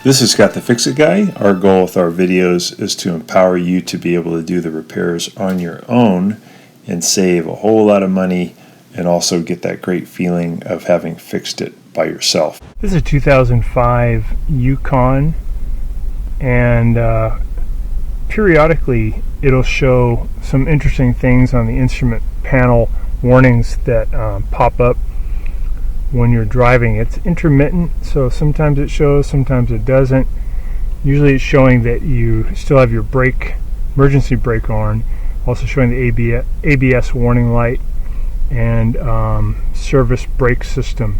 This is Scott the Fix-It Guy. Our goal with our videos is to empower you to be able to do the repairs on your own and save a whole lot of money and also get that great feeling of having fixed it by yourself. This is a 2005 Yukon, and periodically it'll show some interesting things on the instrument panel, warnings that pop up when you're driving. It's intermittent, so sometimes it shows, sometimes it doesn't. Usually it's showing that you still have your brake, emergency brake on, also showing the ABS warning light and service brake system.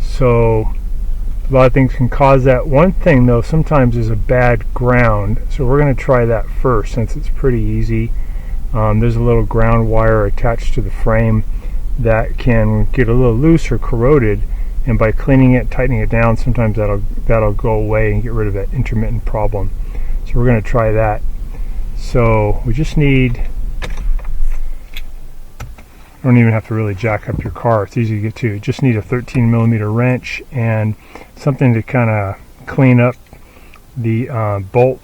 So a lot of things can cause that. One thing though sometimes is a bad ground, so we're going to try that first since it's pretty easy. There's a little ground wire attached to the frame that can get a little loose or corroded, and by cleaning it, tightening it down, sometimes that'll go away and get rid of that intermittent problem. So we're going to try that. So we just need, you don't even have to really jack up your car, it's easy to get to. You just need a 13mm wrench and something to kind of clean up the bolt,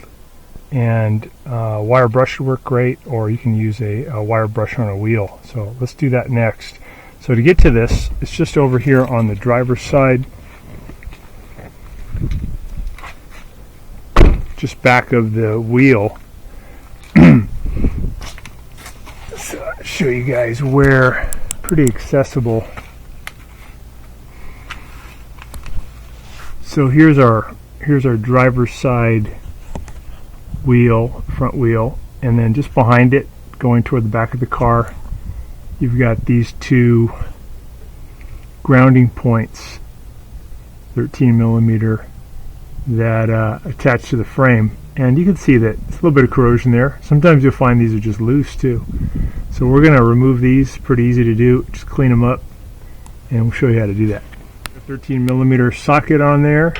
and wire brush would work great, or you can use a wire brush on a wheel. So let's do that next. So to get to this, it's just over here on the driver's side, just back of the wheel. So I'll show you guys where, pretty accessible. So here's our driver's side wheel, front wheel, and then just behind it, going toward the back of the car, you've got these two grounding points, 13mm, that attach to the frame, and you can see that it's a little bit of corrosion there. Sometimes you'll find these are just loose too. So we're going to remove these, pretty easy to do, just clean them up, and we'll show you how to do that. A 13mm socket on there,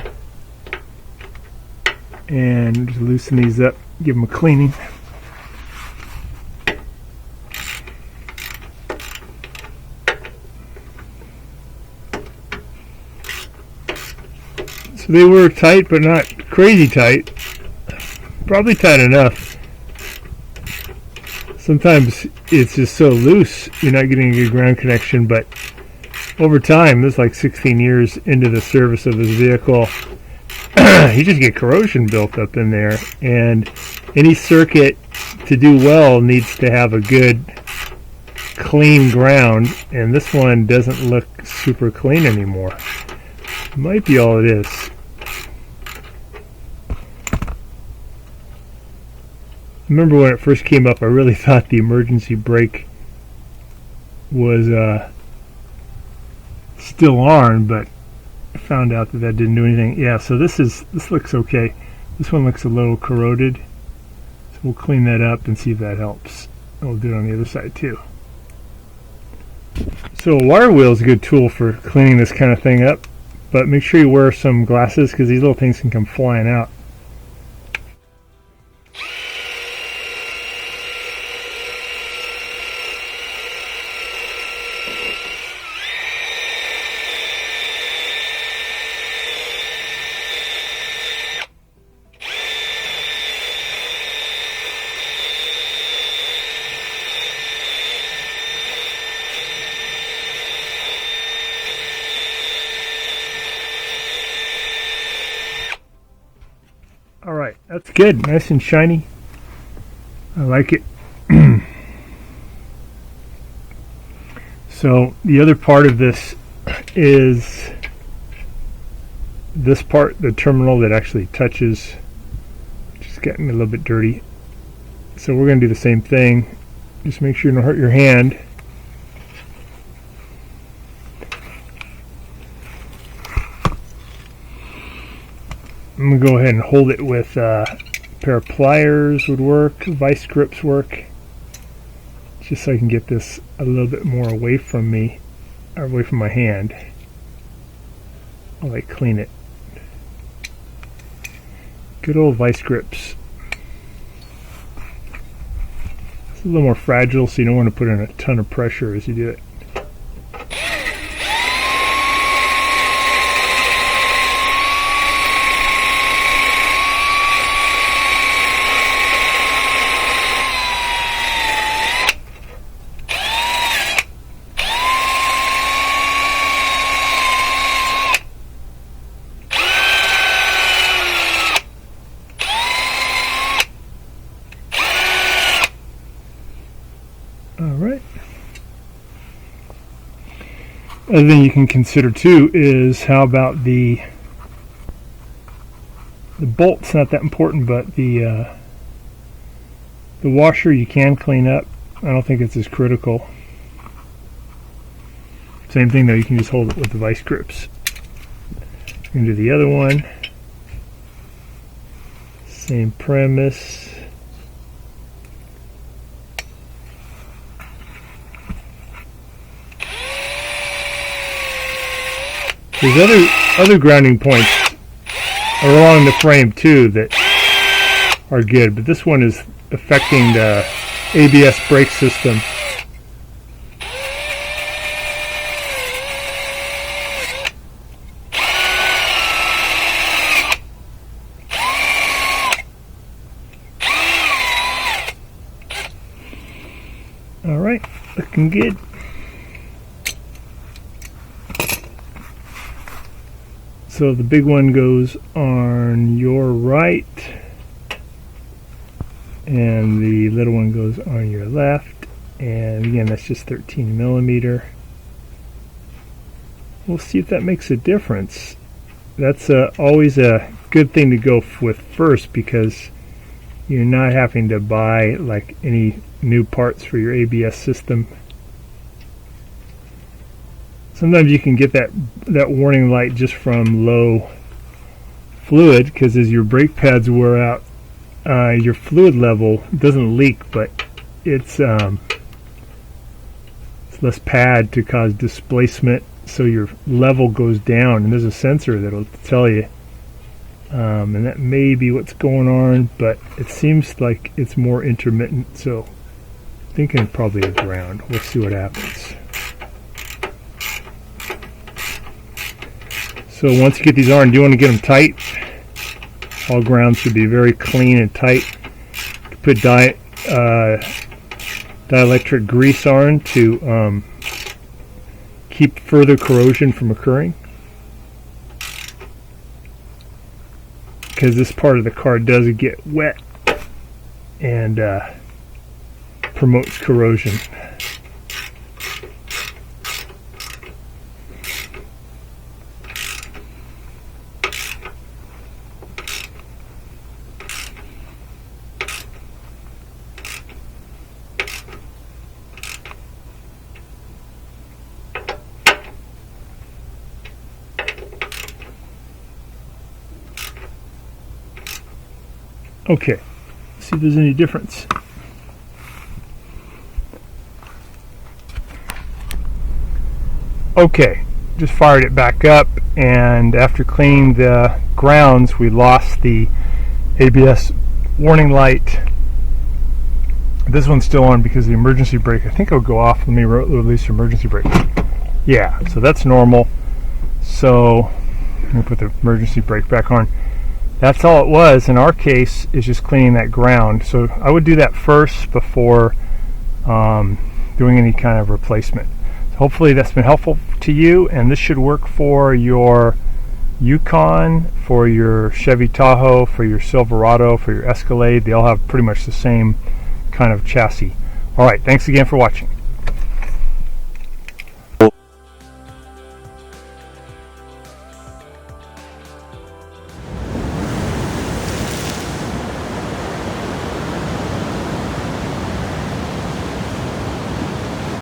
and just loosen these up, give them a cleaning. So they were tight, but not crazy tight. Probably tight enough. Sometimes it's just so loose you're not getting a good ground connection, but over time, this is like 16 years into the service of this vehicle, you just get corrosion built up in there, and any circuit to do well needs to have a good clean ground, and this one doesn't look super clean anymore. Might be all it is. Remember when it first came up, I really thought the emergency brake was still on, but I found out that that didn't do anything. Yeah, so this looks okay. This one looks a little corroded, so we'll clean that up and see if that helps. And we'll do it on the other side too. So a wire wheel is a good tool for cleaning this kind of thing up, but make sure you wear some glasses because these little things can come flying out. Alright, that's good. Nice and shiny. I like it. So the other part of this is this part, the terminal that actually touches, just getting a little bit dirty. So we're going to do the same thing. Just make sure you don't hurt your hand. I'm going to go ahead and hold it with a pair of pliers would work, vice grips work, just so I can get this a little bit more away from me, or away from my hand while I clean it. Good old vice grips. It's a little more fragile, so you don't want to put in a ton of pressure as you do it. All right. Other thing you can consider too is how about the bolt's not that important, but the washer you can clean up. I don't think it's as critical. Same thing though, you can just hold it with the vice grips. You can do the other one. Same premise. There's other grounding points along the frame too that are good, but this one is affecting the ABS brake system. All right, looking good. So the big one goes on your right, and the little one goes on your left. And again, that's just 13 millimeter. We'll see if that makes a difference. That's always a good thing to go with first, because you're not having to buy like any new parts for your ABS system. Sometimes you can get that warning light just from low fluid, because as your brake pads wear out, your fluid level doesn't leak, but it's less pad to cause displacement, so your level goes down, and there's a sensor that'll tell you, and that may be what's going on, but it seems like it's more intermittent, so I'm thinking probably a ground. We'll see what happens. So once you get these on, do you want to get them tight? All grounds should be very clean and tight. Put dielectric grease on to keep further corrosion from occurring, because this part of the car does get wet and promotes corrosion. Okay, let's see if there's any difference. Okay, just fired it back up, and after cleaning the grounds, we lost the ABS warning light. This one's still on because the emergency brake, I think it'll go off. Let me release the emergency brake. Yeah, so that's normal. So let me put the emergency brake back on. That's all it was in our case, is just cleaning that ground. So I would do that first before doing any kind of replacement. So hopefully that's been helpful to you, and this should work for your Yukon, for your Chevy Tahoe, for your Silverado, for your Escalade. They all have pretty much the same kind of chassis. All right, thanks again for watching.